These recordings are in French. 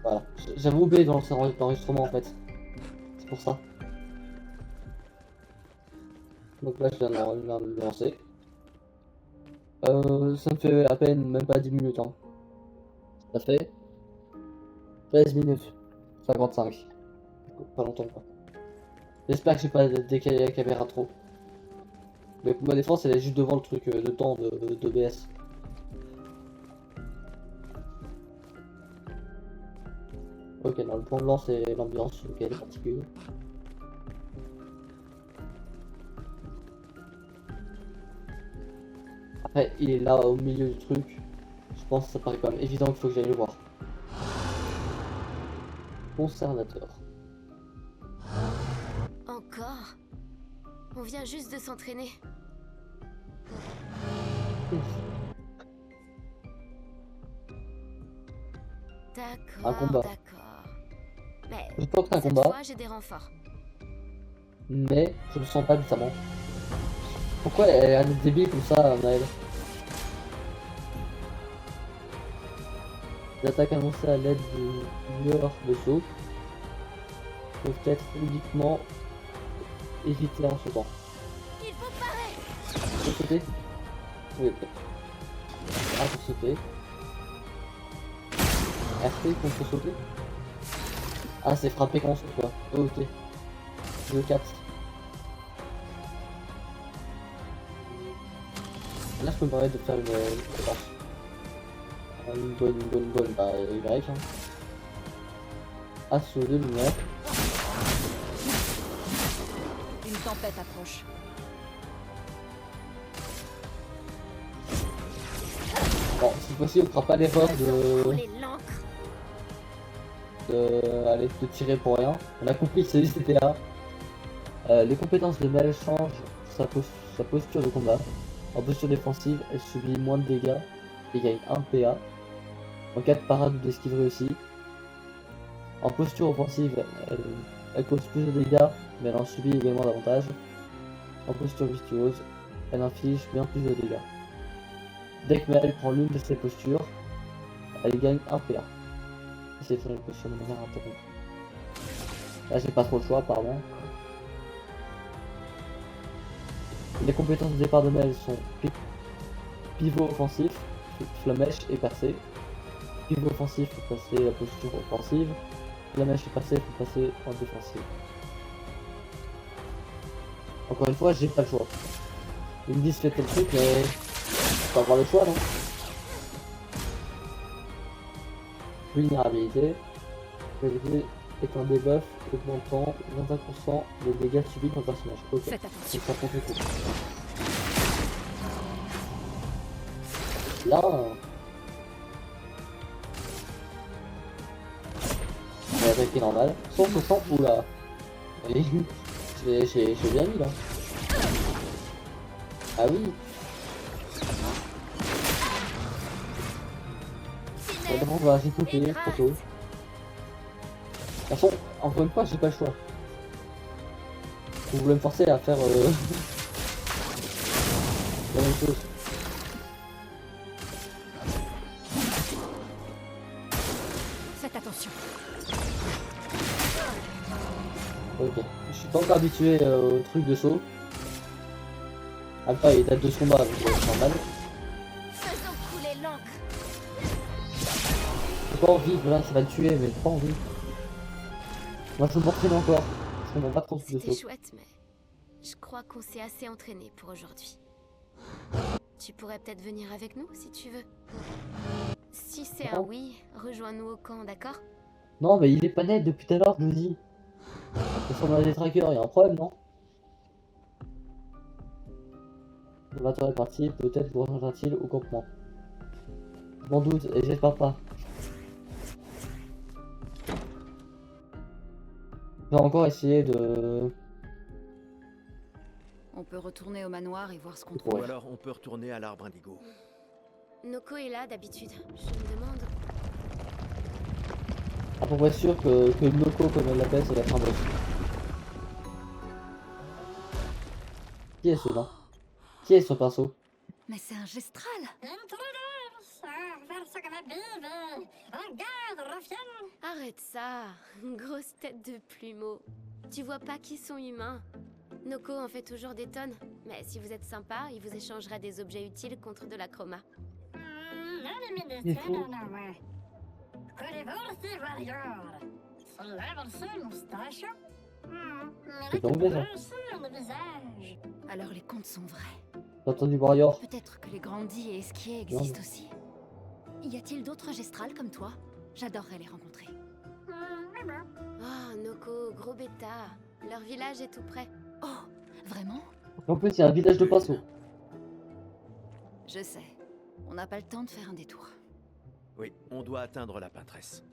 Voilà. J'avais oublié dans l'enregistrement en fait. C'est pour ça. Donc là, je viens de le lancer. Ça me fait à peine même pas 10 minutes. Hein. Ça fait 13 minutes 55. Pas longtemps quoi. J'espère que j'ai pas décalé la caméra trop. Mais pour ma défense, elle est juste devant le truc de temps de BS. Ok, dans le plan blanc, c'est l'ambiance. Ok, elle est particulière. Après, il est là au milieu du truc. Je pense que ça paraît quand même évident qu'il faut que j'aille le voir. Conservateur. Encore? On vient juste de s'entraîner. Un combat. D'accord. Mais Je pense que c'est un cette combat, fois, j'ai des renforts. mais je le sens pas bizarrement. Pourquoi elle a un débile comme ça, Naël? Les attaques annoncées à l'aide de lueurs de saut peuvent être uniquement évitées en sautant. Il faut parer! Pour sauter? Oui, ok. Ah, pour sauter. RT contre sauter? Ah, c'est frapper quand on saute quoi. Oh, ok. Je capte. Là, je peux me permettre de faire une séquence. Une bonne, bah, Y. Hein. Assaut de lumière. Une tempête approche. Bon, cette fois-ci, on fera pas l'erreur de tirer pour rien. On a compris que c'est du CTA. Les compétences de Mel changent sa posture de combat. En posture défensive, elle subit moins de dégâts et gagne 1 PA. En cas de parade ou d'esquive réussie. En posture offensive, elle cause plus de dégâts, mais elle en subit également davantage. En posture virtuose, elle inflige bien plus de dégâts. Dès que Mel prend l'une de ces postures, elle gagne 1 PA. C'est faire une posture de manière interrompue. Là, j'ai pas trop le choix, apparemment. Les compétences de départ de Mel sont pivot offensif, flamèche et percée. Pivot offensif, faut passer la posture offensive. Flamèche et percée, faut passer en défensive. Encore une fois, j'ai pas le choix. Ils me disent faites tel truc, mais faut avoir le choix, non? Vulnérabilité. Vulnérabilité est un debuff augmentant 25% des dégâts subis par le personnage. Ok. Faites attention. Ça compte le coup. Là, on va attaquer normal. 160, oula. Oui, j'ai bien mis là. Ah oui. Bon, on va s'écouter, trop tôt. De toute façon, encore une fois, j'ai pas le choix. Vous voulez me forcer à faire la même chose. Faites attention. Ok, je suis pas encore habitué au truc de saut. Alpha il date de ce combat, donc c'est normal. Faisons couler l'encre. J'ai pas envie, voilà, ça va le tuer, mais j'ai pas envie. Moi je m'entraîne encore. Je comprends pas trop ce truc de C'était saut. chouette, mais je crois qu'on s'est assez entraîné pour aujourd'hui. Tu pourrais peut-être venir avec nous si tu veux. Si c'est un oui, rejoins-nous au camp, d'accord? Non, mais il est pas net depuis tout à l'heure, je le dis. De toute façon, on a des trackers, il y a un problème, non? Le batteur est parti, peut-être vous rejoindra-t-il au campement. Je m'en doute, et j'espère pas. Je vais encore essayer de... On peut retourner au manoir et voir ce qu'on Ouais. trouve. Ou alors on peut retourner à l'arbre indigo. Noko est là d'habitude. Je me demande. À peu près sûr que Noko, comme elle l'appelle, ça va être un boss. Qui est celui-là? Qui est ce pinceau? Mais c'est un gestral. Arrête ça, grosse tête de plumeau. Tu vois pas qu'ils sont humains. Noko en fait toujours des tonnes, mais si vous êtes sympa, il vous échangera des objets utiles contre de la chroma. Il faut... C'est anglais ça. Alors les contes sont vrais. T'as entendu Warrior? Peut-être que les grandis et esquiers existent aussi. Y a-t-il d'autres gestrales comme toi? J'adorerais les rencontrer. Oh, Noko, gros bêta. Leur village est tout près. Oh, vraiment? En plus, il y a un village de pinceaux. Je sais. On n'a pas le temps de faire un détour. Oui, on doit atteindre la peintresse.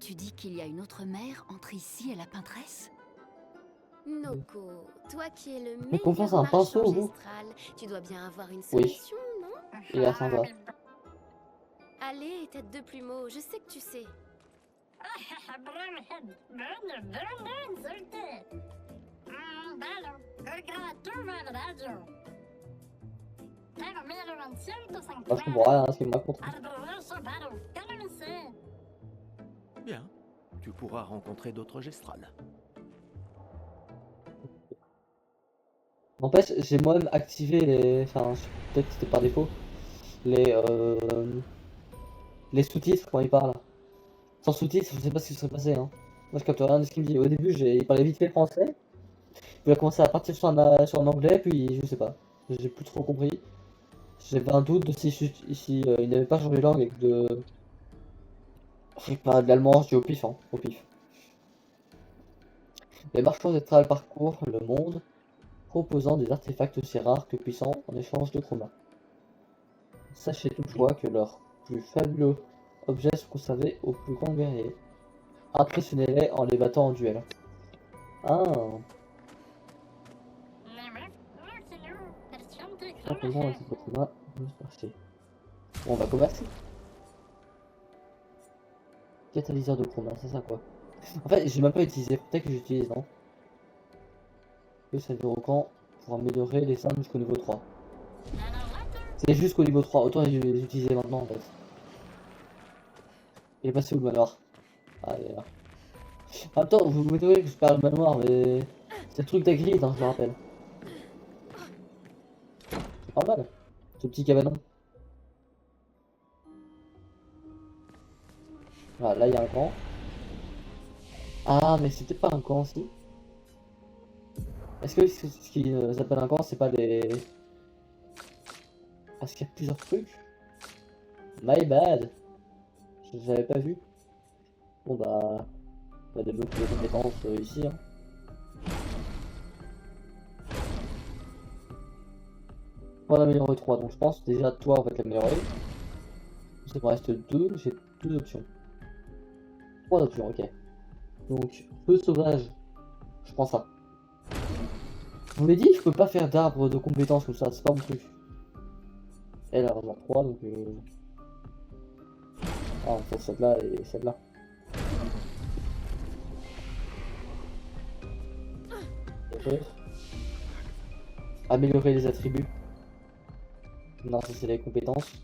Tu dis qu'il y a une autre mer entre ici et la peintresse? Noko, toi qui es le Mais confiance à un meilleur pinceau, marchand vous. gestral, tu dois bien avoir une Oui. solution, non? Il est sympa. Allez, tête de plumeau, je sais que tu sais. Bah, je comprends rien à ce qu'il me raconte. Bien. Tu pourras rencontrer d'autres gestrales. N'empêche, j'ai moi-même activé les... Enfin, peut-être que c'était par défaut. Les sous-titres quand il parle. Sans sous-titres, je sais pas ce qui se serait passé. Hein. Moi, je capte rien de ce qu'il me dit. Au début, il parlait vite fait français. Puis il a commencé à partir sur un anglais, puis je sais pas. J'ai plus trop compris. J'avais un doute de si il n'avait pas changé de langue et que de... Enfin, de l'allemand, je dis au pif, hein, au pif. Les marchands astrales parcourent le monde, proposant des artefacts aussi rares que puissants en échange de chroma. Sachez toutefois que leurs plus fabuleux objets sont conservés aux plus grands guerriers. Impressionnez-les en les battant en duel. Ah, simplement avec cette chroma, on va commercer. Catalyseur de chroma, c'est ça quoi. En fait, j'ai même pas utilisé, peut-être que j'utilise, non? Que ça dure au camp pour améliorer les armes jusqu'au niveau 3. C'est jusqu'au niveau 3, autant les utiliser maintenant en fait. Il est passé où le manoir? Ah, il est là. En même temps, vous m'étonnez que je parle de manoir, mais c'est le truc d'Agrid, hein, je me rappelle. C'est pas mal, ce petit cabanon. Voilà, là il y a un camp. Ah, mais c'est peut-être pas un camp aussi. Est-ce que ce qui s'appelle un camp, c'est pas les... Parce qu'il y a plusieurs trucs. My bad. Je l'avais pas vu. Bon bah... On va débloquer les compétences ici. Hein. On va l'améliorer 3, donc je pense déjà toi on va te l'améliorer. Il me reste 2, j'ai 2 options. 3 options, ok. Donc, feu sauvage, je prends ça. Je vous l'ai dit, je peux pas faire d'arbre de compétences comme ça, c'est pas mon truc. Elle a genre 3, donc... Ah, on fait celle-là et celle-là. Améliorer les attributs. Non, ça c'est les compétences.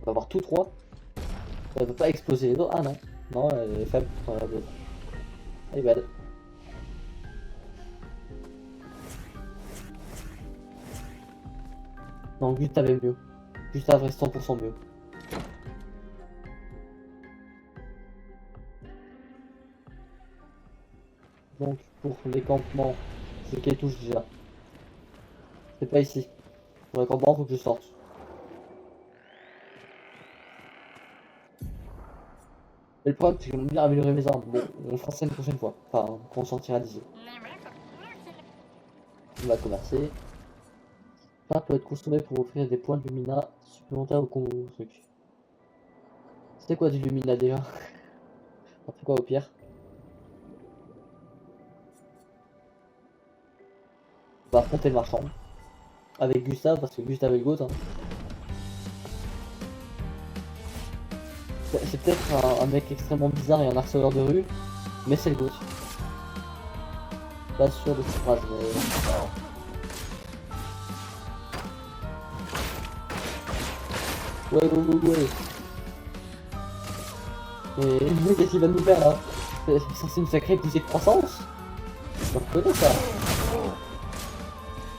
On va avoir tous 3. Ça ne peut pas exploser les autres. Ah non. Non, elle est faible. Elle est bad. Non, Gustave est mieux. Gustave reste 100% mieux. Donc pour les campements, c'est quelle touche déjà? C'est pas ici. Pour les campements, faut que je sorte. Et le problème, c'est que j'aime bien améliorer mes armes. Bon, on fera ça une prochaine fois. Enfin, quand on sortira d'ici. On va commercer. Ça peut être consommé pour offrir des points de lumina supplémentaires au truc. C'était quoi du lumina déjà? On fait quoi au pire? On va affronter le marchand. Avec Gustave, parce que Gustave est le GOAT. Hein. C'est peut-être un mec extrêmement bizarre et un harceleur de rue, mais c'est le GOAT. pas sûr de cette phrase, mais... Ouais. Mais qu'est-ce qu'il va nous faire là? C'est censé nous sacrer pousser de croissance? Je reconnais ça.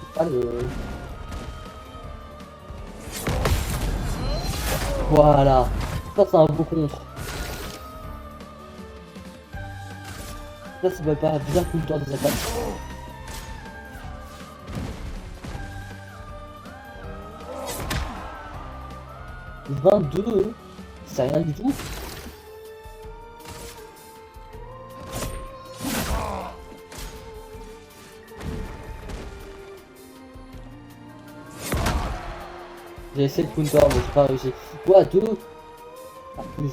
C'est pas le... Voilà. Ça c'est un beau contre. Ça va pas bien tout le temps des attaques. « 22, c'est rien du tout. » J'ai essayé de counter mais j'ai pas réussi. Quoi, 2? Ah, plus.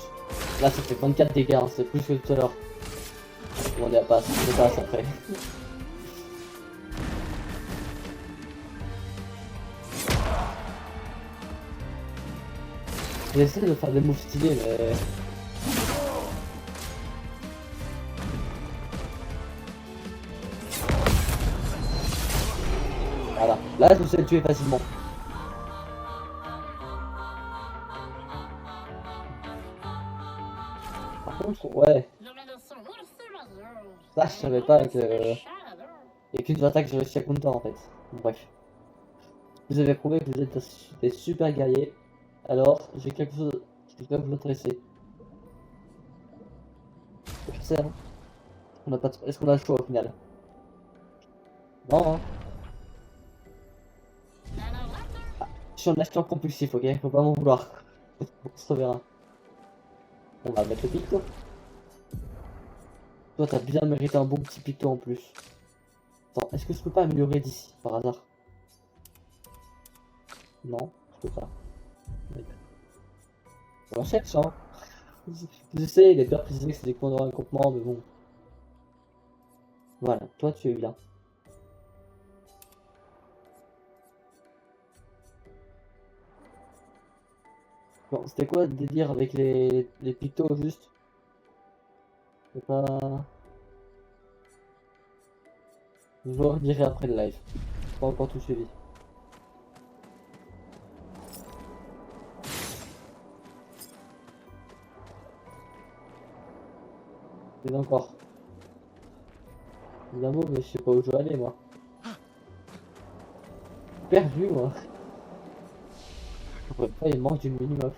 Là ça fait 24 dégâts, hein, c'est plus que tout à l'heure. Bon, on est à passe, c'est pas après. J'essaie de faire des moves stylés mais... Voilà, là je sais le tuer facilement. Par contre, ouais. Ça je savais pas que... Il y a qu'une attaque que j'ai réussi à counter en fait. Bref. Vous avez prouvé que vous êtes des super guerriers. Alors, j'ai quelque chose qui va vous intéresser. Je sais, hein. On a pas de... Est-ce qu'on a le choix au final? Non, hein. Ah, je suis en acheteur compulsif, ok? Faut pas m'en vouloir. On se reverra. On va mettre le picto. Toi, t'as bien mérité un bon petit picto en plus. Attends, est-ce que je peux pas améliorer d'ici, par hasard? Non, je peux pas. On cherche, hein. Je sais, il est bien précisé que c'est des points de regroupement, mais bon. Voilà, toi tu es bien. Bon, c'était quoi le délire avec les pictos juste? C'est pas... Je vous redirai après le live. J'ai pas encore tout suivi. Mais encore. Évidemment, mais je sais pas où je vais aller moi. Perdu moi. Je pourrais pas, il manque d'une mini-meuf.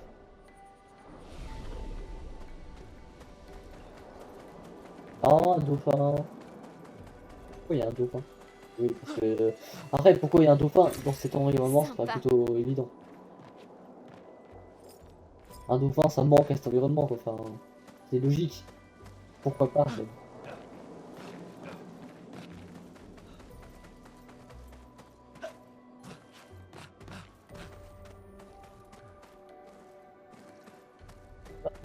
Ah, un dauphin. Pourquoi il y a un dauphin? Oui, parce que... Après, pourquoi il y a un dauphin dans cet environnement, c'est pas plutôt évident. Un dauphin, ça manque à cet environnement, quoi. Enfin, c'est logique. Pourquoi pas, mais...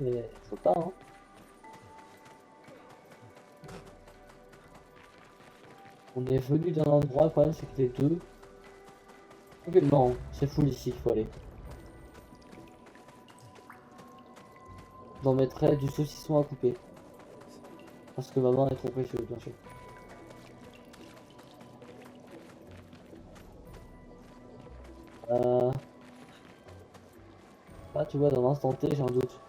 Mais faut pas, hein. On est venu d'un endroit, le problème c'est que les deux... Ok, non, c'est full ici qu'il faut aller. J'en mettrai du saucisson à couper. Parce que maman est trop précieuse, bien sûr. Ah, tu vois, dans l'instant T, j'ai un doute.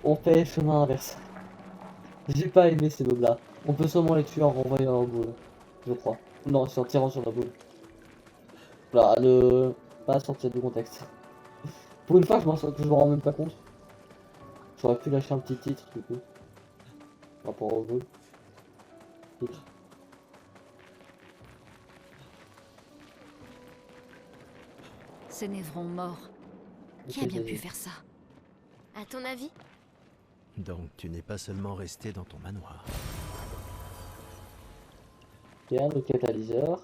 On fait chemin inverse. J'ai pas aimé ces mobs là. On peut seulement les tuer en renvoyant leur boule. Je crois. Non, c'est en tirant sur la boule. Voilà, le... Pas sortir du contexte. Pour une fois, je m'en rends même pas compte. J'aurais pu lâcher un petit titre du coup. Par rapport au boule. Titre. Ces névrons morts. Qui a bien pu faire ça? À ton avis? Donc tu n'es pas seulement resté dans ton manoir. Bien, le catalyseur.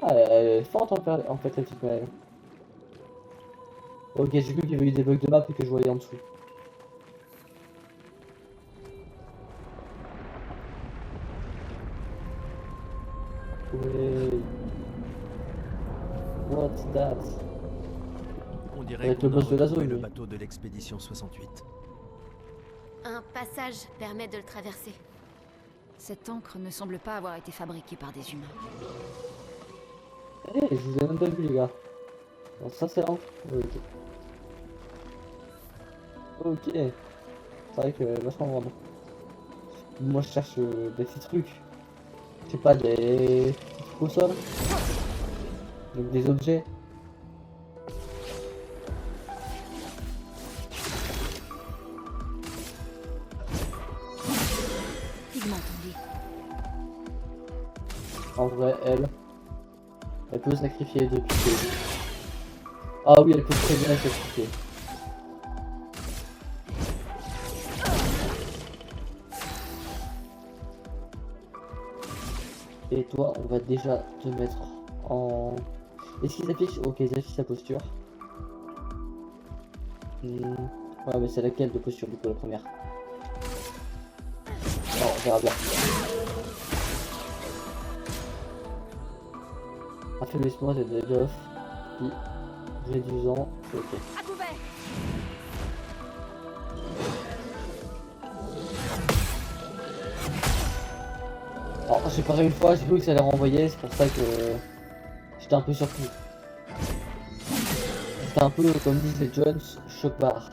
Ah, elle est forte en fait, la petite Maëlle. Ok, j'ai cru qu'il y avait eu des bugs de map et que je voyais en dessous. Ouais. What's that? On dirait Avec qu'on le a boss de la retrouvé zone, le oui. bateau de l'expédition 68. Un passage permet de le traverser. Cette encre ne semble pas avoir été fabriquée par des humains. Eh, je vous ai même pas vu les gars. Alors ça c'est l'encre. Ok. Ok. C'est vrai que vachement vraiment. Moi je cherche des petits trucs. Je sais pas, des petits trucs au sol. Donc des objets. Pigment, on dit. En vrai, elle peut sacrifier depuis que... Ah oui, elle peut très bien sacrifier. Et toi, on va déjà te mettre en... Est-ce qu'ils affichent? Ok, ils affichent sa posture. Ouais, mais c'est laquelle de posture du coup, la première? Non, on verra bien. Affaiblissement des debuffs, puis réduisant, ok. À couvert. Alors j'ai paré une fois, j'ai cru que ça allait renvoyer, c'est pour ça que j'étais un peu surpris. C'était un peu comme disait Jones, choc barre.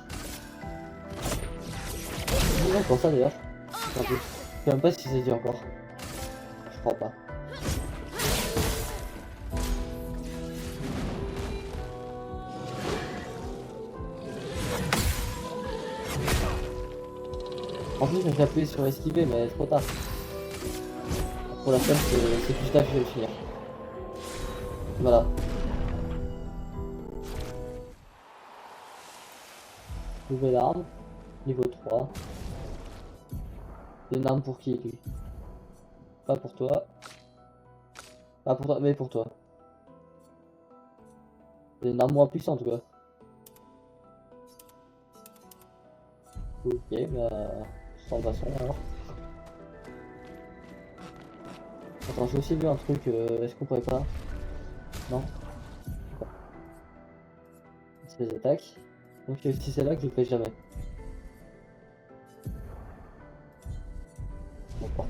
C'est encore ça d'ailleurs. Je sais même pas si c'est dit encore. Je crois pas. En plus, j'ai appuyé sur esquiver, mais trop tard. Pour la peine, c'est plus tard que je vais le finir. Voilà. Nouvelle arme, niveau 3. C'est une arme pour qui lui? Pas pour toi. Pas pour toi, mais pour toi. C'est une arme moins puissante quoi. Ok, bah... sans façon alors. Attends, j'ai aussi vu un truc, est-ce qu'on pourrait pas... Non. C'est les attaques. Donc si c'est là que je fais jamais. Bon, porte.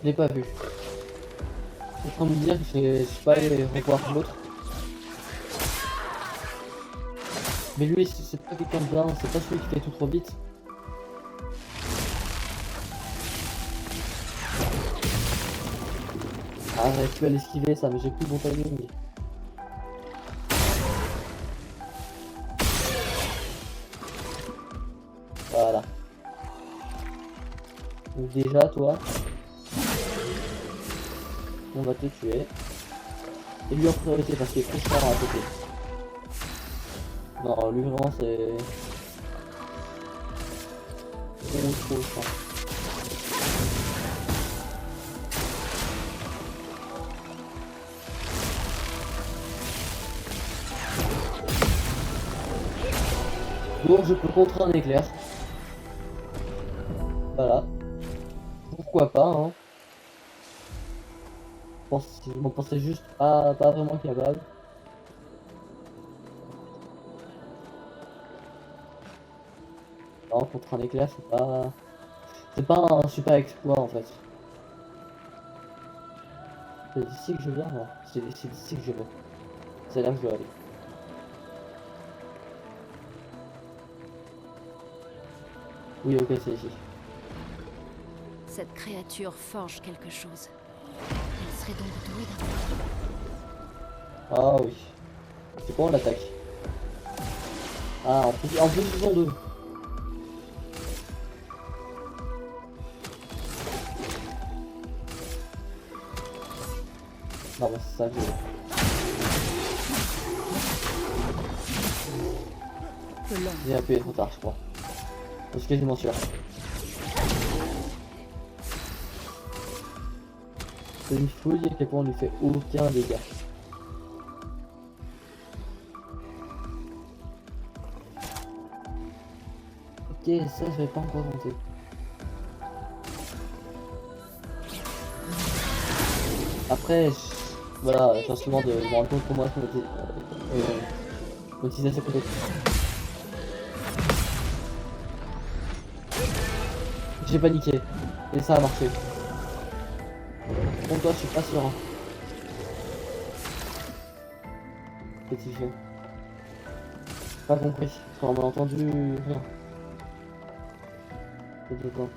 Je l'ai pas vu. Je suis en train de me dire que je suis pas allé revoir l'autre. Mais lui, c'est pas quelqu'un de bien, c'est pas celui qui fait tout trop vite. Ah, j'aurais pu aller esquiver ça, mais j'ai plus bon timing. Voilà. Donc déjà, toi, on va te tuer. Et lui en priorité parce qu'il est trop cher à côté. Non, lui vraiment c'est... trop cher. Donc je peux contrer un éclair. Voilà. Pourquoi pas, hein. Je m'en pensais juste pas vraiment capable. Non, contre un éclair, c'est pas un super exploit en fait. C'est d'ici que je viens, non. C'est d'ici que je veux. C'est là que je dois aller. Oui, ok, c'est ici. Cette créature forge quelque chose. Elle serait donc douée d'un... Ah oui. C'est quoi on l'attaque? Ah, en plus ils ont deux. Non, mais c'est ça que je veux. J'ai appuyé trop tard, je crois. Je suis quasiment sûr. C'est une fouille et qu'on lui fait aucun dégât. Ok, ça je vais pas encore compter. Après, voilà, j'ai seulement de me rendre compte comment est-ce qu'on utilise ça peut-être. J'ai paniqué. Et ça a marché. Bon, toi, je suis pas sûr. Hein. Petit jeu. Pas compris. Parce qu'on m'a entendu rien. C'est tout quoi.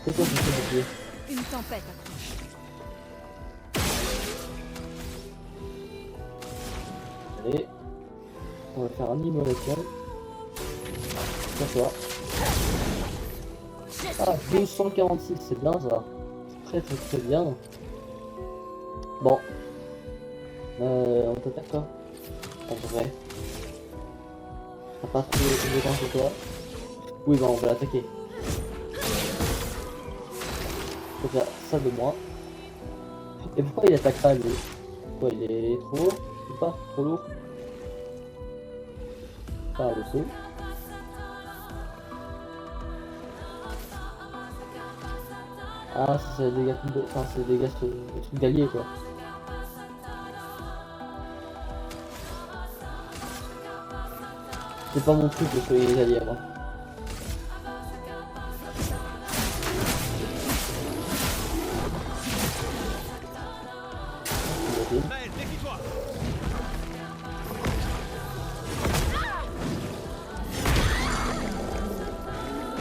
C'est quoi ce truc? Une tempête approche. Allez. On va faire un immolation. Sur toi. Ah, 246, c'est bien ça. C'est très bien. Bon. On t'attaque quoi? En vrai. T'as pas trouvé les compétences de toi? Oui, bah on va l'attaquer. Faut faire ça de moi. Et pourquoi il attaque pas lui? Pourquoi il est trop lourd? Ou pas? Trop lourd? Pas le feu. Ah, c'est des dégâts, enfin c'est des dégâts sur le truc d'allié quoi. C'est pas mon truc de soigner les alliés moi.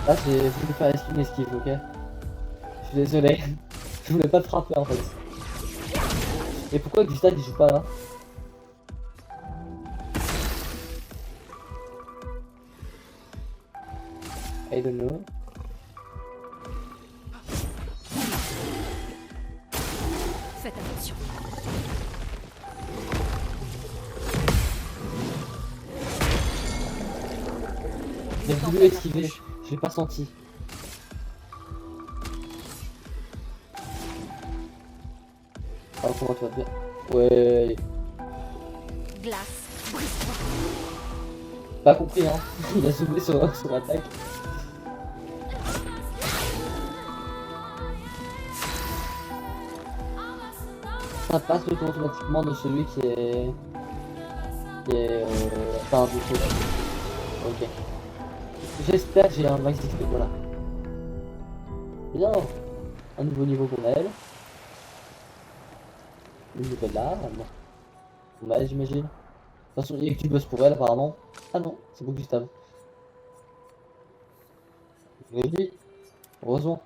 Là j'ai voulu faire esquive, ok? Je suis désolé. Je voulais pas te frapper en fait. Et pourquoi Gustave il joue pas là? I don't know. Faites attention. J'ai voulu esquiver, je l'ai pas senti. Ah, comment tu vas bien? Ouais. Glace, brise-toi. Pas compris hein. Il a zoomé sur l'attaque. Ça passe le tour automatiquement de celui qui est enfin du truc. Ok. J'espère que j'ai un max d'XP, voilà. Bien. Un nouveau niveau pour Maël. Une nouvelle arme. Pour Maël j'imagine. De toute façon il y a que tu bosses pour elle apparemment. Ah non, c'est pour Gustave. Oui. Heureusement.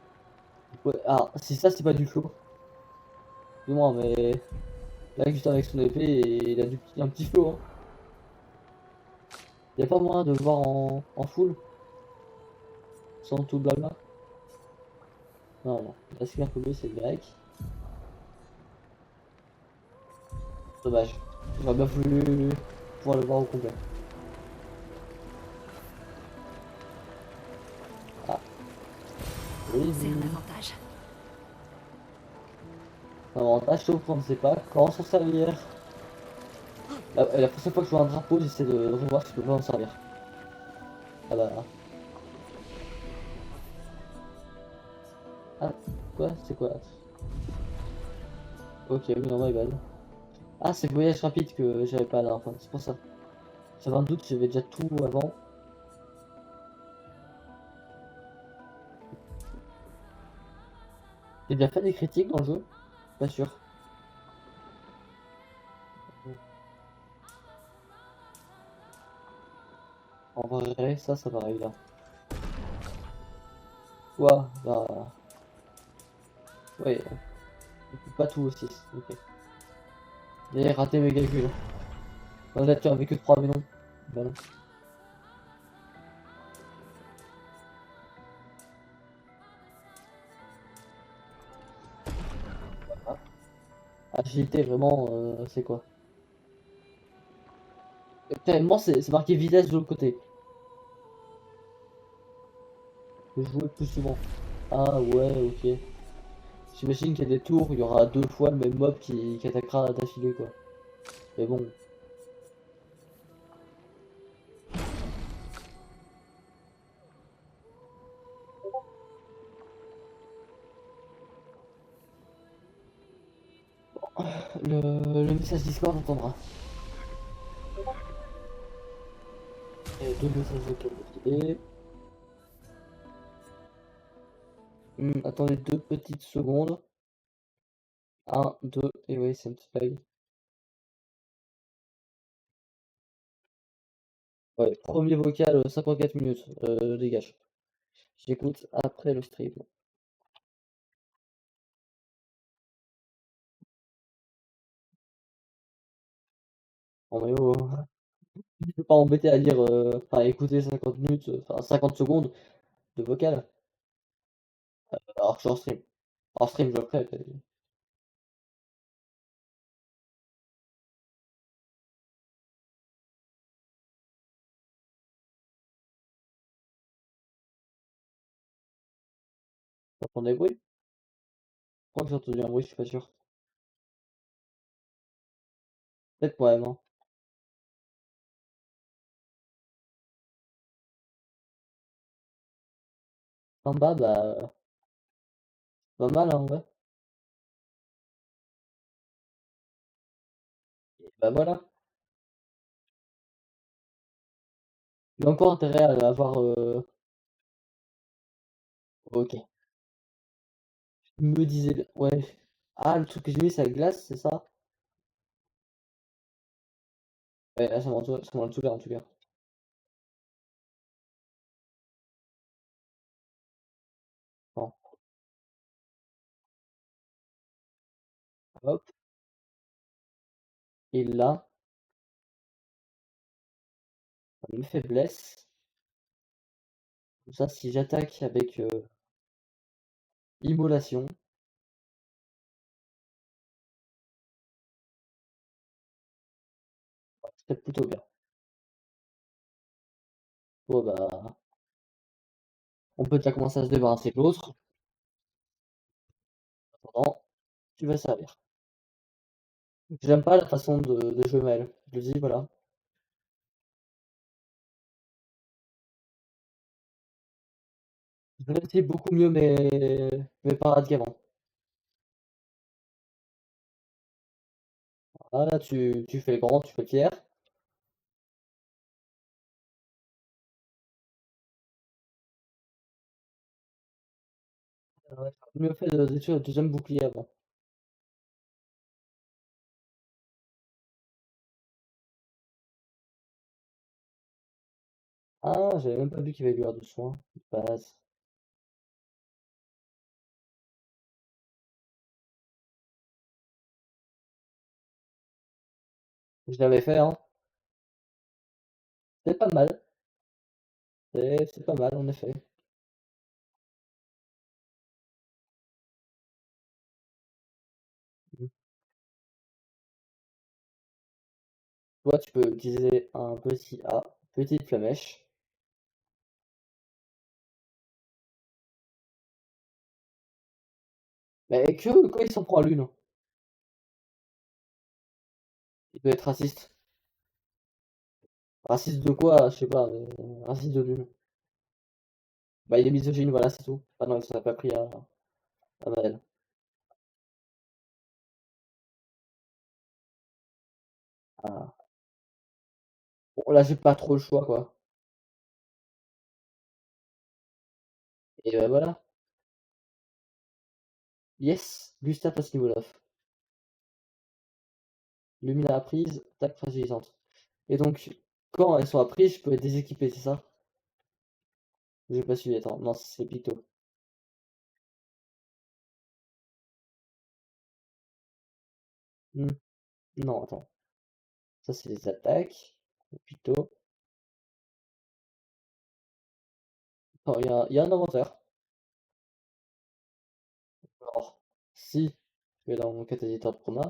Ouais. Ah, si ça c'est pas du flow. Dis-moi mais. Là Gustave avec son épée il a un petit flow. Hein. Y a pas moyen de le voir en full. Sans tout blabla. Non, non. La skin polluée, c'est grec. Dommage. J'aurais bien voulu pouvoir le voir au complet. Ah. Oui, C'est un avantage. un avantage, sauf qu'on ne sait pas comment s'en servir. La prochaine fois que je vois un drapeau, j'essaie de revoir si je peux pas en servir. Ah bah. Ah, quoi? C'est quoi? Ok, oui, non, my bad. Ah, c'est le voyage rapide que j'avais pas là, enfin, c'est pour ça. J'avais un doute, j'avais déjà tout avant. J'ai déjà fait des critiques dans le jeu? Pas sûr. En vrai, ça va là. Ouah, bah. Ouais, pas tout aussi. Ok. J'ai raté mes calculs. On a tu avais que 3 mais non. Bah non. Ah. Agilité, vraiment, c'est quoi? Tellement c'est marqué vitesse de l'autre côté. Je vais jouer plus souvent. Ah ouais, ok. J'imagine qu'il y a des tours où il y aura 2 fois le même mob qui attaquera d'affilée quoi. Mais bon. le message Discord entendra. Et deux messages vocaux. Attendez 2 petites secondes. 1, 2, et oui, c'est un petit lag. Ouais, premier vocal, 54 minutes, dégage. J'écoute après le stream. Non mais oh, je peux pas m'embêter à lire, enfin écouter 50 minutes, enfin 50 secondes de vocal, alors que je suis en stream. En stream, je le ferai. T'entends des bruits? Je crois que j'ai entendu un bruit, je suis pas sûr. Peut-être moi-même, hein. En bas, bah, pas mal, hein, ouais. Et bah voilà. J'ai encore intérêt à avoir, ok. Je me disais, ouais. Ah, le truc que j'ai mis, c'est la glace, c'est ça? Ouais, là, ça m'a tout l'air, en tout cas. Bon, hop, et là, une faiblesse. Comme ça, si j'attaque avec immolation, c'est plutôt bien. Bon, bah, on peut déjà commencer à se débarrasser de l'autre. En attendant, tu vas servir. J'aime pas la façon de jouer Maël. Je le dis, voilà. Je maîtrise beaucoup mieux mes parades qu'avant. Ah, là, tu fais le grand, tu fais le fier. Ouais, j'ai mieux fait d'étudier le deuxième bouclier avant. Ah, j'avais même pas vu qu'il y avait lueur de soin. Base. Je l'avais fait, hein. C'est pas mal. C'est pas mal, en effet. Mm. Toi, tu peux utiliser un petit A, petite flamèche. Mais que quand il s'en prend à l'une, il peut être raciste. Raciste de quoi? Je sais pas, mais raciste de l'une. Bah, il est misogyne, voilà, c'est tout. Ah non, il s'en a pas pris à Maël. Ah. Bon, là, j'ai pas trop le choix, quoi. Et voilà. Yes, Gustave Asnivolov. Lumina apprise, tac fragilisante. Et donc, quand elles sont apprises, je peux être déséquipé, c'est ça? J'ai pas suivi, attends. Non, c'est Picto. Hmm, non, attends. Ça, c'est les attaques. Picto. Attends, il y a un inventaire. Alors, si je vais dans mon catalyseur de chroma,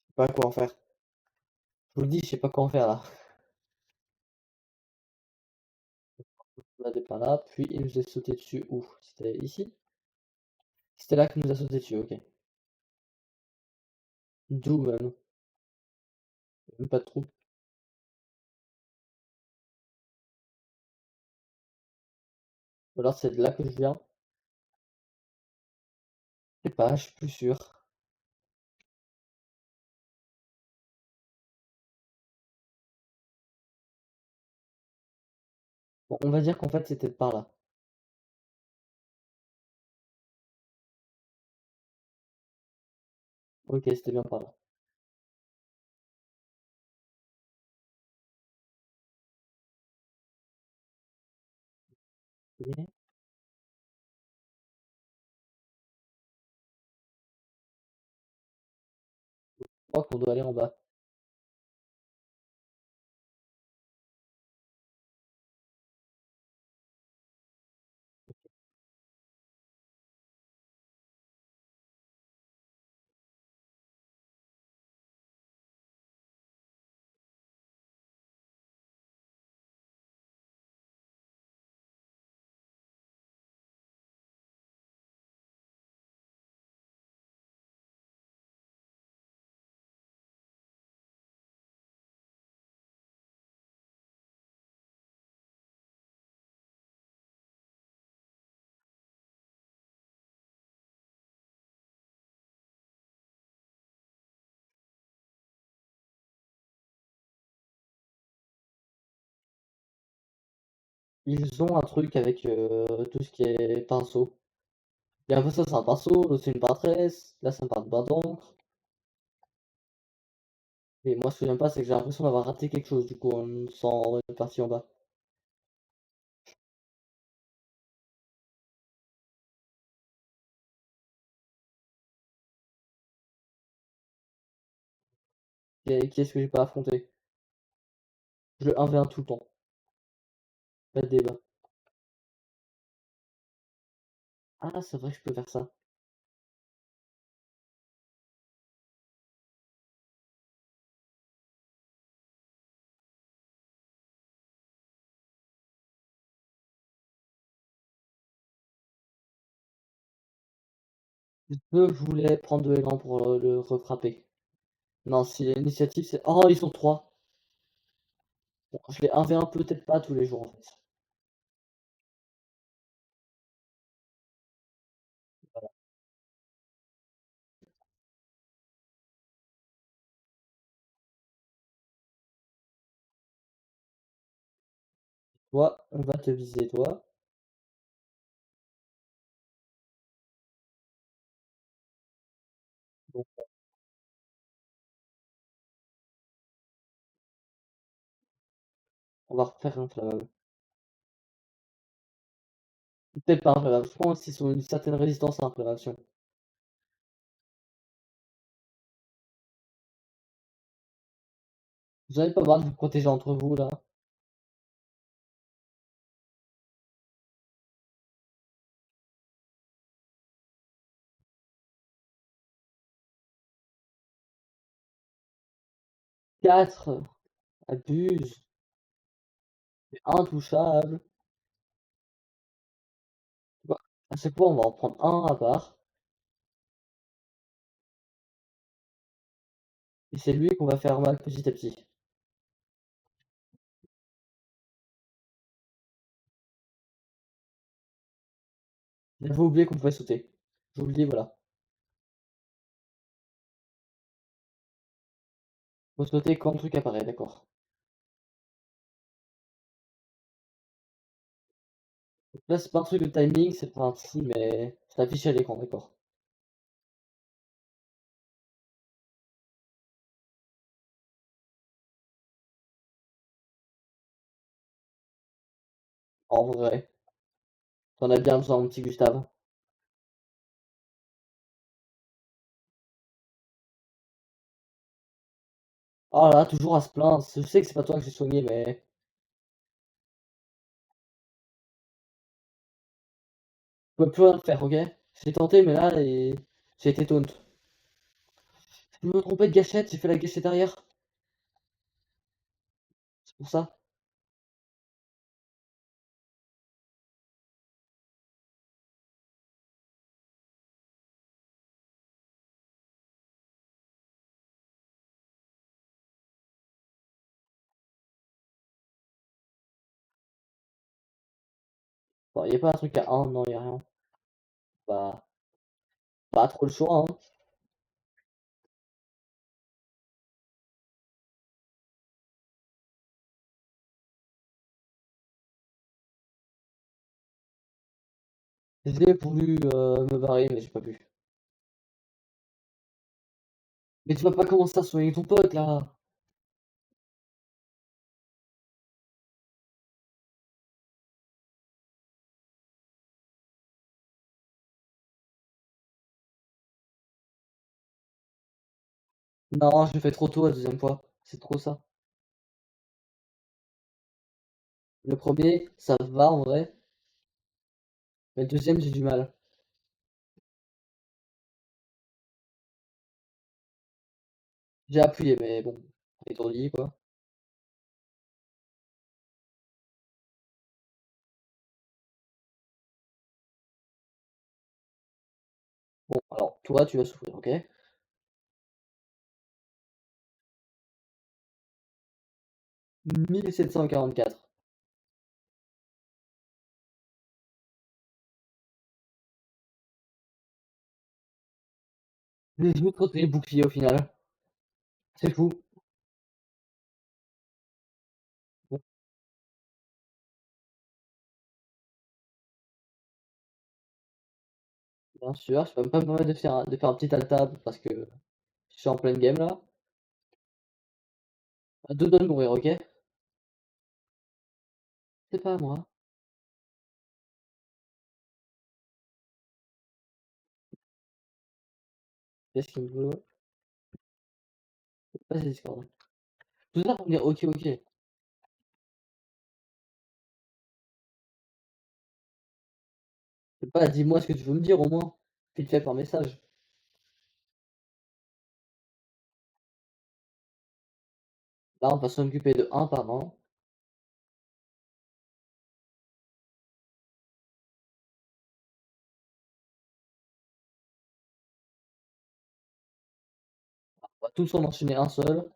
je sais pas quoi en faire. Je vous le dis, je sais pas quoi en faire là. On a des plans là, puis il nous a sauté dessus où? C'était ici? C'était là qu'il nous a sauté dessus, ok. D'où même? Même pas de trou. Ou alors c'est de là que je viens. Je sais pas, je suis plus sûr. Bon, on va dire qu'en fait c'était par là. Ok, c'était bien par là. Ok. Je crois qu'on doit aller en bas. Ils ont un truc avec tout ce qui est pinceau. Il y a un peu ça, c'est un pinceau, l'autre c'est une pintresse, là c'est un bain d'encre. Et moi ce que j'aime pas, c'est que j'ai l'impression d'avoir raté quelque chose du coup en sans être parti en bas. Qui est-ce que j'ai pas affronté? Je le 1v1 tout le temps. Pas de débat. Ah, c'est vrai que je peux faire ça. Je voulais prendre de l'élan pour le refrapper. Non, si l'initiative c'est. Oh, ils sont 3. Bon, je l'ai 1v1 peut-être pas tous les jours en fait. Toi, on va te viser, toi. Bon, on va refaire un flammable. Peut-être pas inflammable. Je pense qu'ils ont une certaine résistance à l'inflammation. Vous avez pas marre de vous protéger entre vous là? 4. Abuse. C'est intouchable. Bah, à chaque fois, on va en prendre un à part. Et c'est lui qu'on va faire mal petit à petit. J'avais oublié qu'on pouvait sauter. J'ai oublié, voilà. Faut sauter quand le truc apparaît, d'accord. Donc là, c'est pas un truc de timing, c'est pas un si, mais c'est affiché à l'écran, d'accord. En vrai, t'en as bien besoin, mon petit Gustave. Oh là, toujours à se plaindre. Je sais que c'est pas toi que j'ai soigné, mais je peux plus rien faire, ok? J'ai tenté, mais là, j'ai été taunt. Je me trompais de gâchette, j'ai fait la gâchette arrière. C'est pour ça. Bon, y a pas un truc à 1, non, y a rien. Bah. Pas trop le choix, hein. J'ai voulu me barrer, mais j'ai pas pu. Mais tu vas pas commencer à soigner ton pote là. Non, je le fais trop tôt la deuxième fois. C'est trop ça. Le premier, ça va en vrai. Mais le deuxième, j'ai du mal. J'ai appuyé, mais bon, étourdi quoi. Bon, alors toi, tu vas souffrir, ok? 1744. J'ai juste retiré le bouclier au final. C'est fou. Bon, bien sûr, je peux même pas me permettre de faire un petit alt-tab parce que je suis en pleine game là. À deux doigts de mourir, ok? C'est pas à moi. Qu'est-ce qu'il me veut? Pas c'est Discord. Tout ça pour me dire ok, ok. C'est pas dis-moi ce que tu veux me dire au moins. Vite fait par message. Là, on va s'en occuper de un par un. On va tous en enchaîner un seul.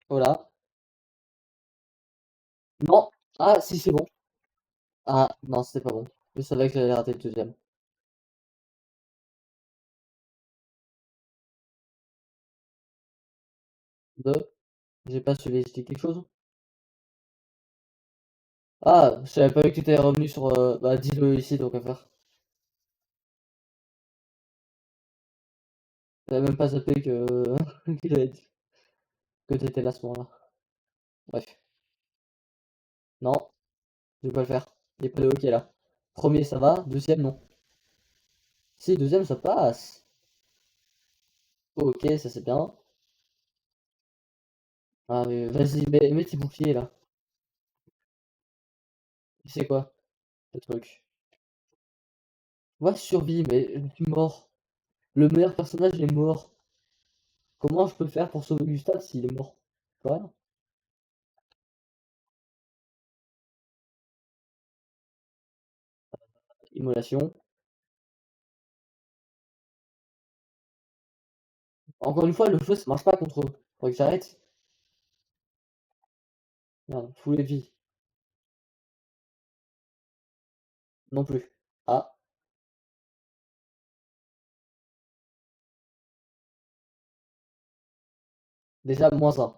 Voilà. Non. Ah, si, c'est bon. Ah, non, c'était pas bon. Je savais que j'allais rater le deuxième. Deux. J'ai pas suivi. J'ai dit quelque chose? Ah, je savais pas vu que tu étais revenu sur. Bah, dis-le ici, donc à faire. J'avais même pas zappé que. qu'il avait dit que t'étais là à ce moment-là. Bref. Non, je vais pas le faire. Il n'y a pas de hockey là. Premier, ça va. Deuxième, non. Si, deuxième, ça passe. Ok, ça c'est bien. Ah, mais vas-y, mets tes boucliers là. Tu sais quoi? Le truc. Moi, je survis, mais je suis mort. Le meilleur personnage est mort. Comment je peux faire pour sauver Gustave s'il est mort? Je peux rien. Immolation. Encore une fois, le feu, ça marche pas contre eux. Faudrait que j'arrête. Merde, full vie. Non plus. Ah, déjà, moins un.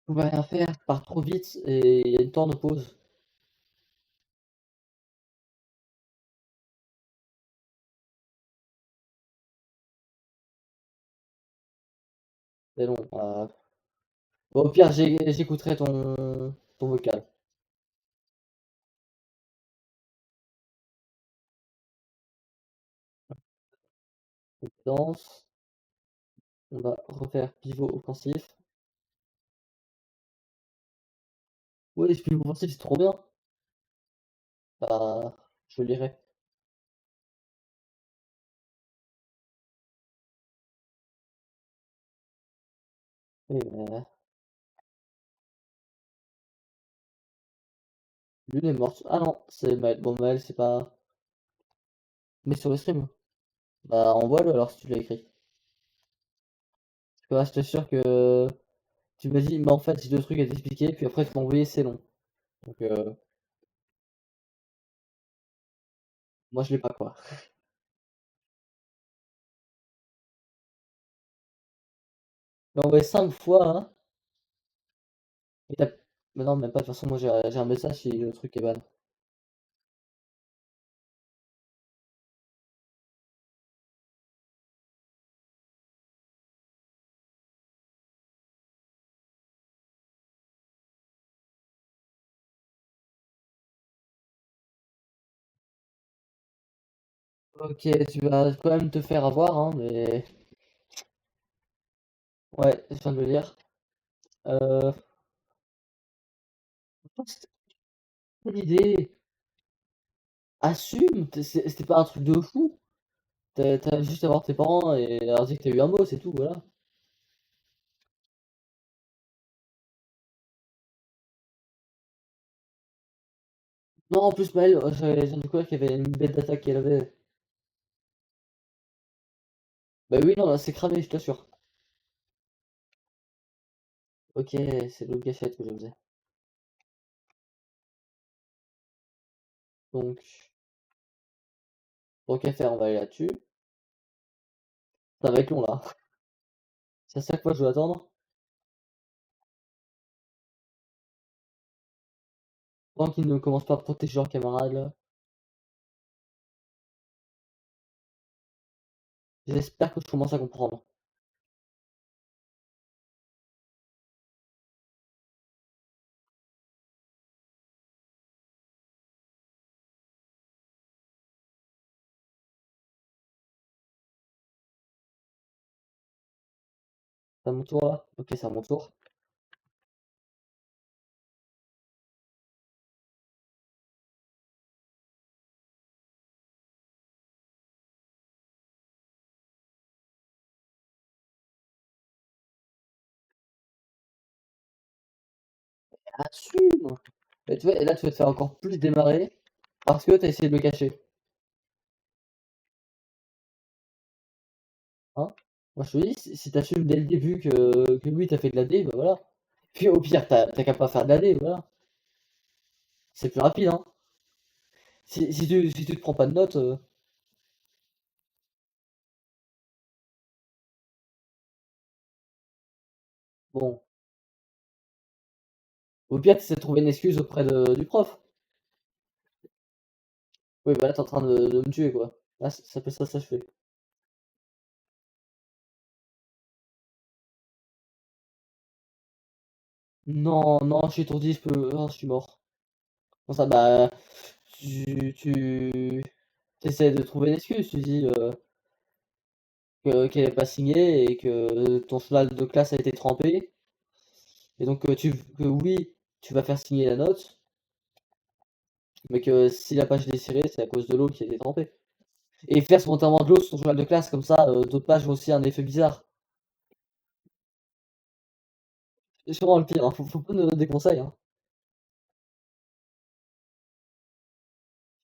Je pouvais rien faire, je pars trop vite et il y a une temps de pause. Mais bon, bon, au pire, j'écouterai ton vocal. Compétence. On va refaire pivot offensif. Oui, ce pivot offensif, c'est trop bien. Bah, je lirai. Oui, mais l'une est morte. Ah non, c'est Maël. Bon, Maël, c'est pas. Mais sur le stream. Bah, envoie-le alors si tu l'as écrit. Parce que là, je t'assure que tu m'as dit, mais en fait, j'ai deux trucs à t'expliquer, puis après, tu m'as envoyé, c'est long. Donc, Moi, je l'ai pas, quoi. Mais envoyé 5 fois, hein. Et t'as... Mais non, même pas, de toute façon, moi, j'ai un message si le truc est ban. Ok, tu vas quand même te faire avoir, hein, mais... Ouais, je viens de le lire. Euh... C'était une idée. Assume, c'était pas un truc de fou. T'as juste à voir tes parents et leur dire que t'as eu un mot, c'est tout, voilà. Non, en plus, Maëlle, j'ai découvert qu'il y avait une bête d'attaque qu'elle avait. Bah oui, non, là, c'est cramé, je t'assure. Ok, c'est l'autre gâchette que je faisais. Donc, tant qu'à faire, on va aller là-dessus. Ça va être long, là. C'est à chaque fois que je dois attendre. Tant qu'ils ne commencent pas à protéger leurs camarades, là. J'espère que je commence à comprendre. C'est à mon tour, là? Ok, c'est à mon tour. Assume! Et tu vois, et là, tu vas te faire encore plus démarrer parce que t'as essayé de le cacher. Hein? Moi, je te dis, si t'assumes dès le début que lui, t'as fait de la D, bah voilà. Puis au pire, t'as qu'à pas faire de la D, voilà. C'est plus rapide, hein. Si tu te prends pas de notes, bon. Au pire, tu essaies de trouver une excuse auprès du prof. Oui, bah là, t'es en train de me tuer, quoi. Là, ça s'appelle ça je fais. Non, non, je suis étourdi, je peux. Oh, je suis mort. Bon, ça, bah. Tu essaies de trouver une excuse. Tu dis qu'elle n'est pas signée et que ton cheval de classe a été trempé. Et donc, que oui, tu vas faire signer la note, mais que si la page est déchirée, c'est à cause de l'eau qui a été trempée. Et faire spontanément de l'eau sur ton cheval de classe, comme ça, d'autres pages ont aussi un effet bizarre. C'est sûrement le pire, hein. Faut pas nous donner des conseils, hein.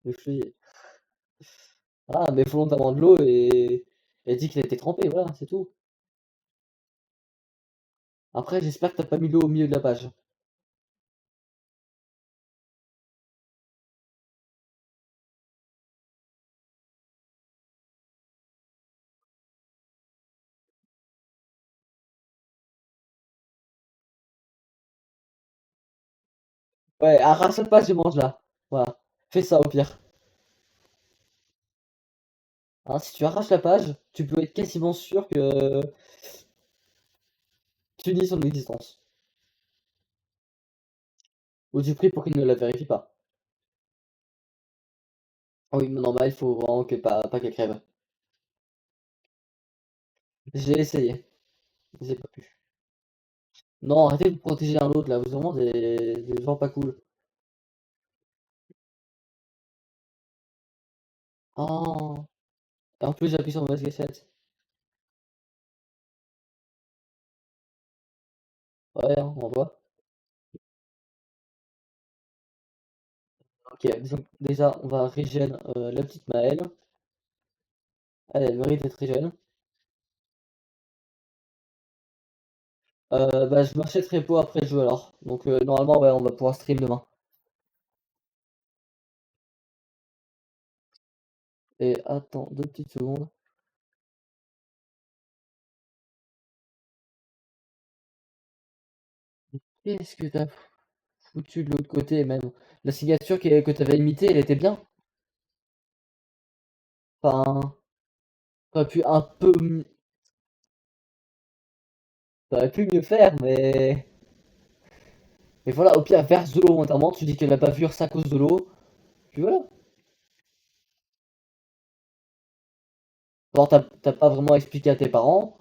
Je suis... Ah, mais volontairement de l'eau et dit qu'il a été trempé, voilà, c'est tout. Après, j'espère que t'as pas mis l'eau au milieu de la page. Ouais, arrache la page et mange-la. Voilà. Fais ça au pire. Hein, si tu arraches la page, tu peux être quasiment sûr que tu nies son existence. Ou tu pries pour qu'il ne la vérifie pas. Ah oui, mais non, bah il faut vraiment pas qu'elle crève. J'ai essayé, j'ai pas pu. Non, arrêtez de protéger l'un l'autre là, vous êtes vraiment des gens pas cool. Oh, et en plus j'appuie sur mauvaise gâchette. Ouais, hein, on voit. Ok, donc déjà on va régène la petite Maëlle. Elle mérite d'être régène. Bah je m'achèterai pas après le jeu alors. Donc normalement ouais, on va pouvoir stream demain. Et attends, 2 petites secondes. Qu'est-ce que t'as foutu de l'autre côté même? La signature que t'avais imitée, elle était bien. Enfin, t'aurais pu un peu, t'aurais pu mieux faire, mais voilà, au pire, verse de l'eau volontairement, tu dis qu'elle n'a pas vu ça à cause de l'eau, puis voilà. Genre, t'as pas vraiment expliqué à tes parents,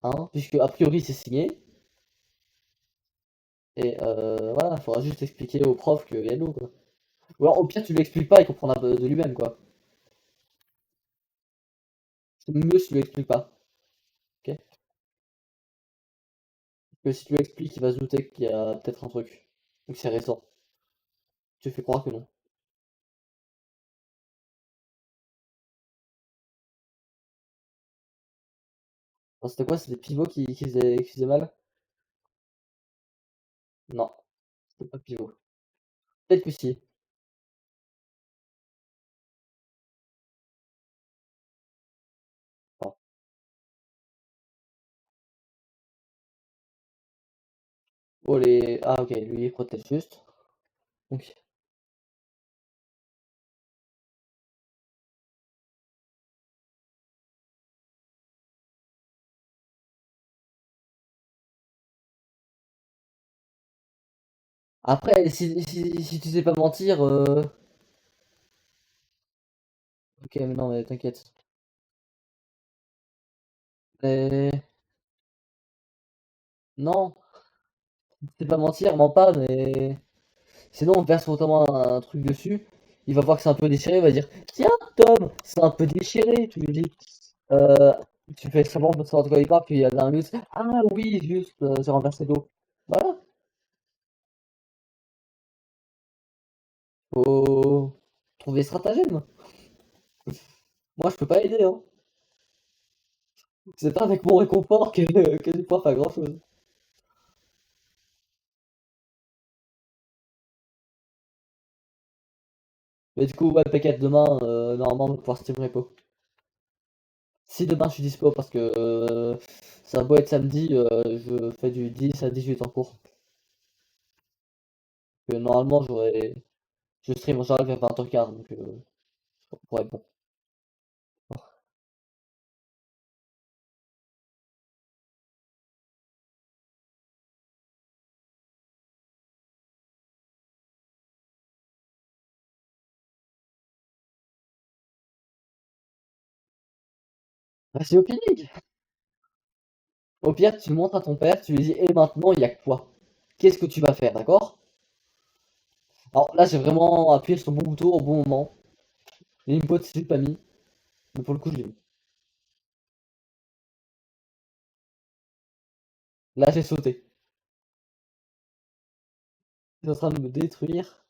hein, puisque a priori c'est signé, et voilà, faudra juste expliquer au prof qu'il y a de l'eau, quoi. Ou alors, au pire, tu lui expliques pas, il comprendra de lui-même, quoi. C'est mieux si tu lui expliques pas, ok? Parce que si tu lui expliques, il va se douter qu'il y a peut-être un truc, ou que c'est récent. Tu fais croire que non. Alors, c'était quoi? C'était pivot qui faisait mal? Non, c'était pas pivot. Peut-être que si. Bon. Oh les. Ah ok, lui il protège juste. Ok. Après, si tu sais pas mentir, ok, mais non, mais t'inquiète. Mais non, si tu sais pas mentir, mens pas, mais sinon on verse notamment un truc dessus. Il va voir que c'est un peu déchiré, il va dire tiens, Tom, c'est un peu déchiré. Tu lui dis, euh, tu fais semblant de savoir de quoi il parle, puis il y a 20 minutes. Ah oui, juste, j'ai renversé l'eau. Voilà, faut trouver des stratagèmes. Moi, je peux pas aider, hein. C'est pas avec mon réconfort que je vais pouvoir faire grand chose. Mais du coup, ouais, P4 demain, normalement, on va pouvoir Steam Repo. Si demain je suis dispo, parce que ça a beau être samedi, je fais du 10 à 18 en cours. Normalement, je stream en général vers 20h15, donc ça pourrait être bon. Bah, c'est Hopi League. Au pire, tu montres à ton père, tu lui dis, et maintenant, il y a quoi? Qu'est-ce que tu vas faire, d'accord? Alors là, j'ai vraiment appuyé sur le bon bouton au bon moment. L'input, c'est pas mis, mais pour le coup, je l'ai mis. Là, j'ai sauté. Il est en train de me détruire.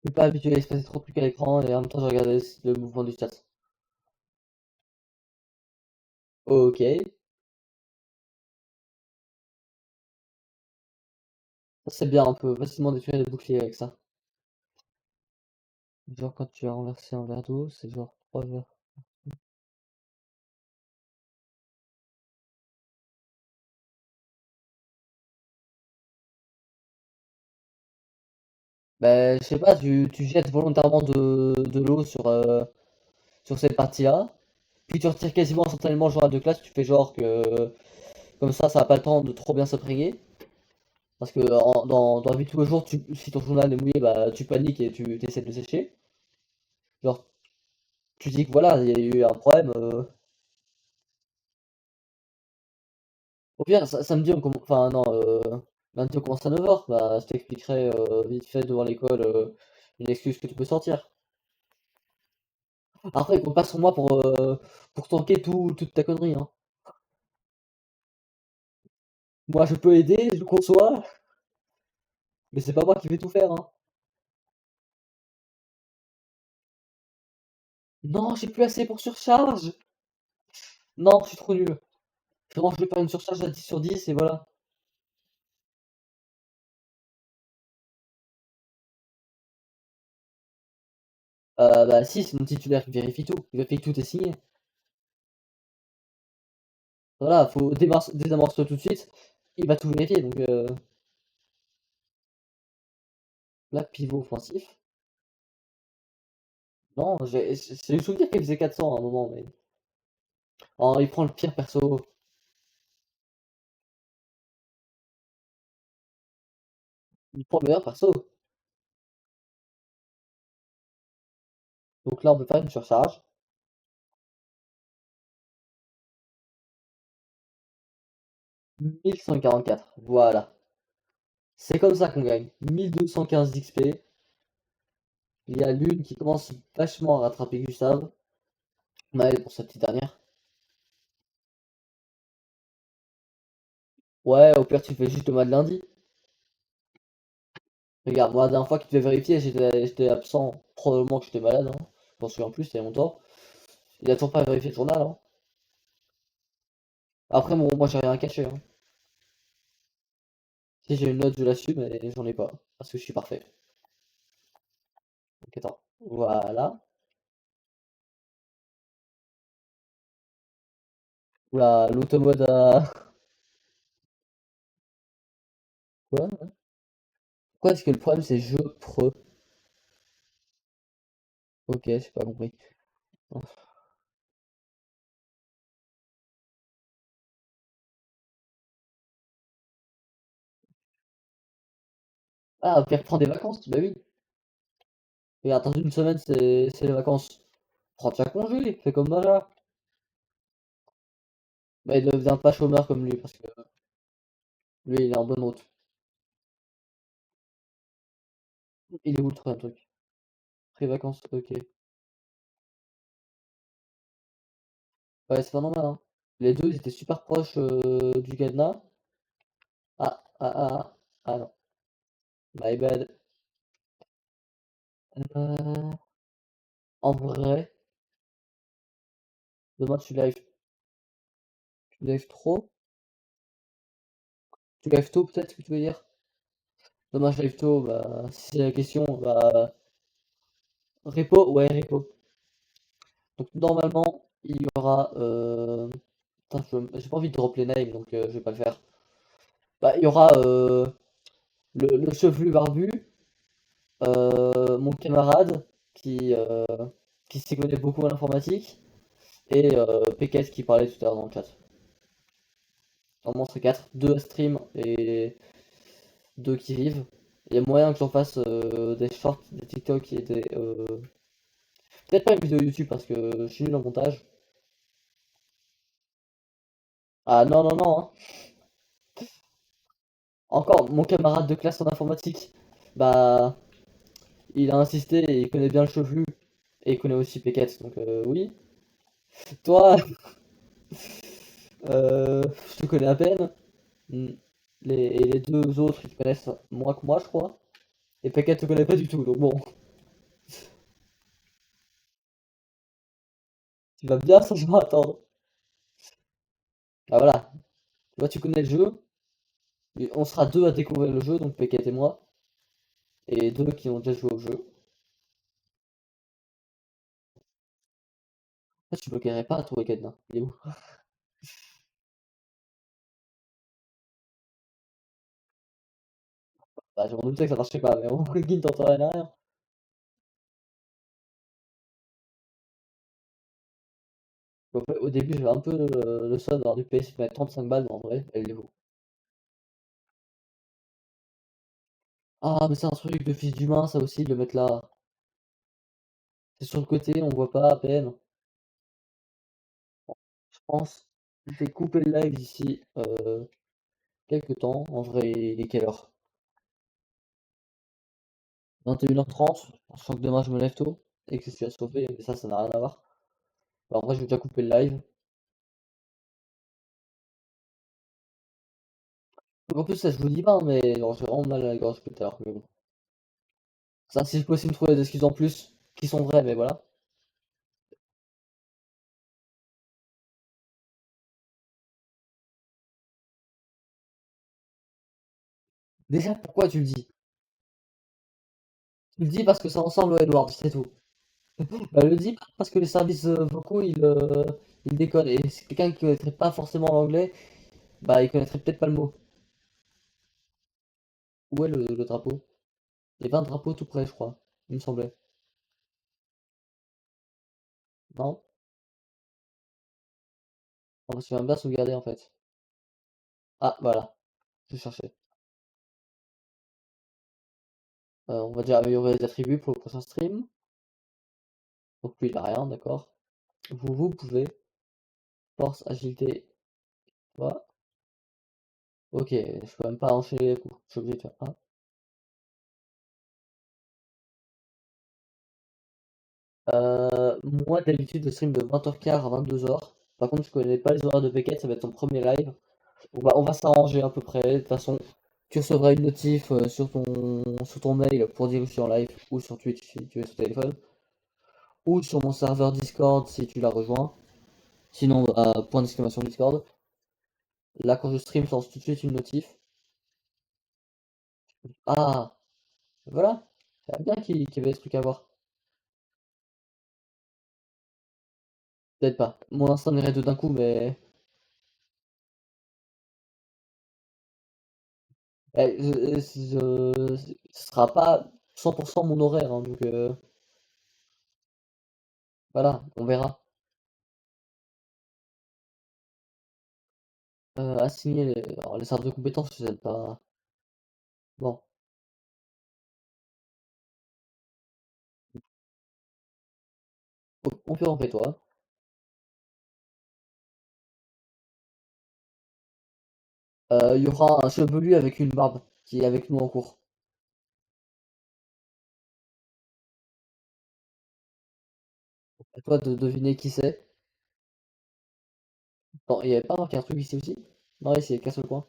Je suis pas habitué à se passer trop de trucs à l'écran, et en même temps, je regardais le mouvement du chat. Ok. Ça, c'est bien, on peut facilement détruire les boucliers avec ça. Genre quand tu as renversé un verre d'eau, c'est genre 3 verres. Bah, je sais pas, tu jettes volontairement de l'eau sur cette partie-là, puis tu retires quasiment instantanément le journal de classe, tu fais genre que comme ça n'a pas le temps de trop bien s'imprégner. Parce que dans la vie de tous les jours, si ton journal est mouillé, bah tu paniques et tu essaies de le sécher. Genre, tu dis que voilà, il y a eu un problème. Au pire, samedi, enfin non, lundi on commence à 9h, bah je t'expliquerai vite fait devant l'école une excuse que tu peux sortir. Après, compte pas sur moi pour tanker toute ta connerie, hein. Moi, je peux aider, je le conçois, mais c'est pas moi qui vais tout faire, hein. Non, j'ai plus assez pour surcharge. Non, je suis trop nul. Vraiment, je vais faire une surcharge à 10 sur 10 et voilà. Bah si, c'est mon titulaire qui vérifie tout. Il vérifie que tout est signé. Voilà, faut désamorcer tout de suite. Il va tout vérifier, donc là, pivot offensif. Non, j'ai le souvenir qu'il faisait 400 à un moment, mais... Oh, il prend le pire perso. Il prend le meilleur perso. Donc là, on peut faire une surcharge. 1144, voilà. C'est comme ça qu'on gagne. 1215 d'XP. Il y a Lune qui commence vachement à rattraper Gustave. Maël pour sa petite dernière. Ouais, au pire, tu fais juste le mois de lundi. Regarde, moi, la dernière fois qu'il devait vérifier, j'étais absent. Probablement que j'étais malade. Hein. Je m'en souviens plus, c'était longtemps. Il a toujours pas vérifié le journal. Hein. Après, bon, moi, j'ai rien caché. Hein. Si j'ai une note, je l'assume, mais j'en ai pas. Parce que je suis parfait. Donc, attends. Voilà. Oula, l'automode a... Quoi? Pourquoi est-ce que le problème, c'est je preux? Ok, j'ai pas compris. Ah, au pire, prends des vacances, bah oui. Et attends une semaine, c'est les vacances. Prends ta congé, fais comme Maja. Bah, il ne devient pas chômeur comme lui, parce que lui, il est en bonne route. Il est où le troisième truc? Pré-vacances, ok. Ouais, c'est pas normal, hein. Les deux, ils étaient super proches du cadenas. Ah, ah, ah, ah, ah non. My bad. Euh, en vrai, demain tu live trop? Tu live tôt, peut-être que tu veux dire? Demain, je live tôt, bah, si c'est la question, bah, repo, ouais, repo. Donc, normalement, il y aura, putain, j'ai pas envie de drop les names, donc je vais pas le faire. Bah, il y aura le chevelu barbu, mon camarade qui s'y connaît beaucoup en informatique, et Peket qui parlait tout à l'heure dans le chat. Normalement, c'est 4, 2 à stream et 2 qui vivent. Il y a moyen que j'en fasse des shorts, des TikTok et des. Peut-être pas une vidéo YouTube parce que je suis nul en montage. Ah non, non, non, hein. Encore, mon camarade de classe en informatique, bah, il a insisté et il connaît bien le chevelu et il connaît aussi Peket, donc oui. Toi, je te connais à peine. Hmm. Et les deux autres, ils te connaissent moins que moi, je crois. Et Peket te connaît pas du tout, donc bon, tu vas bien sans attendre. Ah voilà, tu vois, tu connais le jeu. Et on sera deux à découvrir le jeu, donc Peket et moi. Et deux qui ont déjà joué au jeu. Ah, tu bloquerais pas à trouver Kedna. Il est où? Bah, je m'en doutais que ça marchait pas, mais au moins, Guin t'entend rien. Au début, j'avais un peu le seum d'avoir du PS qui mettre 35 balles, mais en vrai, elle est où? Ah, mais c'est un truc de fils d'humain, ça aussi, de le mettre là. C'est sur le côté, on voit pas à peine. Je pense. Je vais couper le live d'ici quelques temps. En vrai, il est quelle heure? 21h30. Je sens que demain, je me lève tôt et que je suis à sauver, mais ça n'a rien à voir. Bah, en vrai, je vais déjà couper le live. Donc en plus, ça je vous dis pas, hein, mais genre, j'ai vraiment mal à la gorge depuis tout à l'heure. Mais bon. Ça, si je peux aussi me trouver des excuses en plus, qui sont vraies, mais voilà. Déjà, pourquoi tu le dis? Tu le dis parce que ça ressemble au Edward, c'est tout. Bah, le dis pas parce que les services vocaux, ils décodent. Et c'est quelqu'un qui connaîtrait pas forcément l'anglais, bah, il connaîtrait peut-être pas le mot. Où est le drapeau? Il y avait un drapeau tout près, je crois. Il me semblait. Non? On va se faire bien sauvegarder en fait. Ah, voilà. Je cherchais. On va déjà améliorer les attributs pour le prochain stream. Donc lui, il a rien, d'accord. Vous pouvez. Force, agilité. Voilà. Ok, je peux même pas enchaîner les coups. Je suis obligé de faire un. Moi, d'habitude, le stream de 20h15 à 22h. Par contre, je connais pas les horaires de Beckett, ça va être son premier live. On va s'arranger à peu près. De toute façon, tu recevras une notif sur ton mail pour dire que je suis en live, ou sur Twitch si tu es sur téléphone, ou sur mon serveur Discord si tu l'as rejoint. Sinon, point d'exclamation Discord. Là, quand je stream, je lance tout de suite une notif. Ah, voilà. C'est bien qu'il y avait des trucs à voir. Peut-être pas. Mon instinct irait tout d'un coup, mais ce sera pas 100% mon horaire, hein, donc voilà, on verra. Assigner alors, les centres de compétences, je sais pas. Bon, on peut en fait toi. Il y aura un chevelu avec une barbe qui est avec nous en cours. À toi de deviner qui c'est. Non, il y avait pas marqué un truc ici aussi? Non, ici, il y a qu'un seul coin.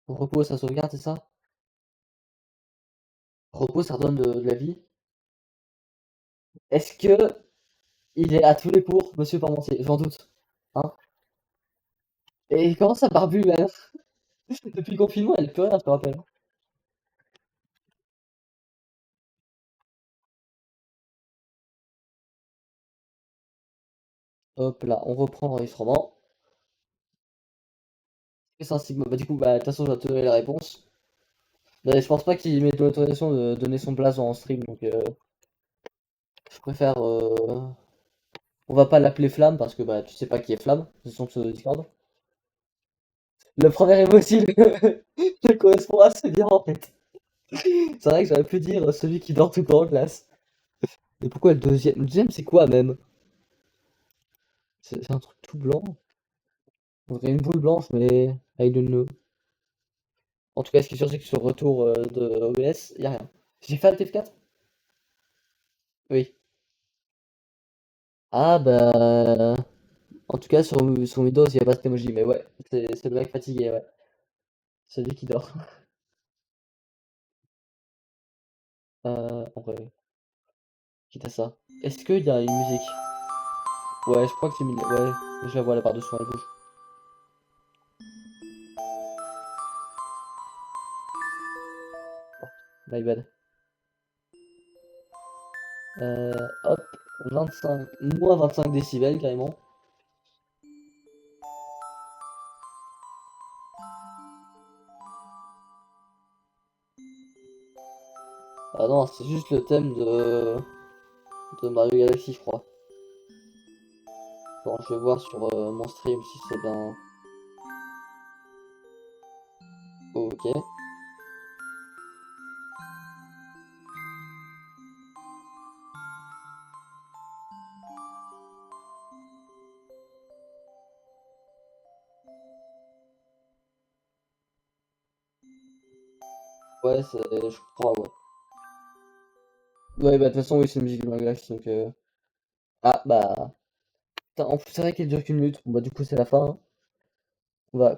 Repos, ça sauvegarde, c'est ça? Repos, ça redonne de la vie. Est-ce que il est à tous les cours, monsieur Parmentier? J'en doute. Hein? Et comment ça barbu, même? Depuis le confinement, elle est plus rien, je te rappelle. Hop là, on reprend l'enregistrement. C'est un sigma. Bah, du coup, bah, de toute façon, je vais te donner la réponse. Bah, je pense pas qu'il m'ait donné l'autorisation de donner son blason en stream, donc je préfère. On va pas l'appeler Flamme parce que bah, tu sais pas qui est Flamme, c'est son pseudo Discord. Le premier émoji le correspond assez bien en fait. C'est vrai que j'aurais pu dire celui qui dort tout le temps en classe. Mais pourquoi le deuxième? Le deuxième, c'est quoi même? C'est un truc tout blanc. On dirait une boule blanche, mais avec le nœud. En tout cas, ce qui est sûr, c'est que sur le retour de OBS, y a rien. J'ai fait Alt F4? Oui. Ah bah. En tout cas, sur Windows, il n'y a pas cet emoji, mais ouais, c'est le mec fatigué, ouais. Celui qui dort. En vrai, quitte à ça. Est-ce qu'il y a une musique? Ouais, je crois que c'est mis. Ouais, je la vois là par-dessous, elle bouge. My bad. Hop, 25, moins 25 décibels carrément. Ah non, c'est juste le thème de Mario Galaxy, je crois. Bon, je vais voir sur mon stream si c'est bien. Ok. Ouais, je crois, ouais. Ouais, bah de toute façon, oui, c'est une musique de Mario Galaxy, donc. Ah, bah. Putain, en plus, c'est vrai qu'elle dure qu'une minute. Bon, bah, du coup, c'est la fin, hein. On va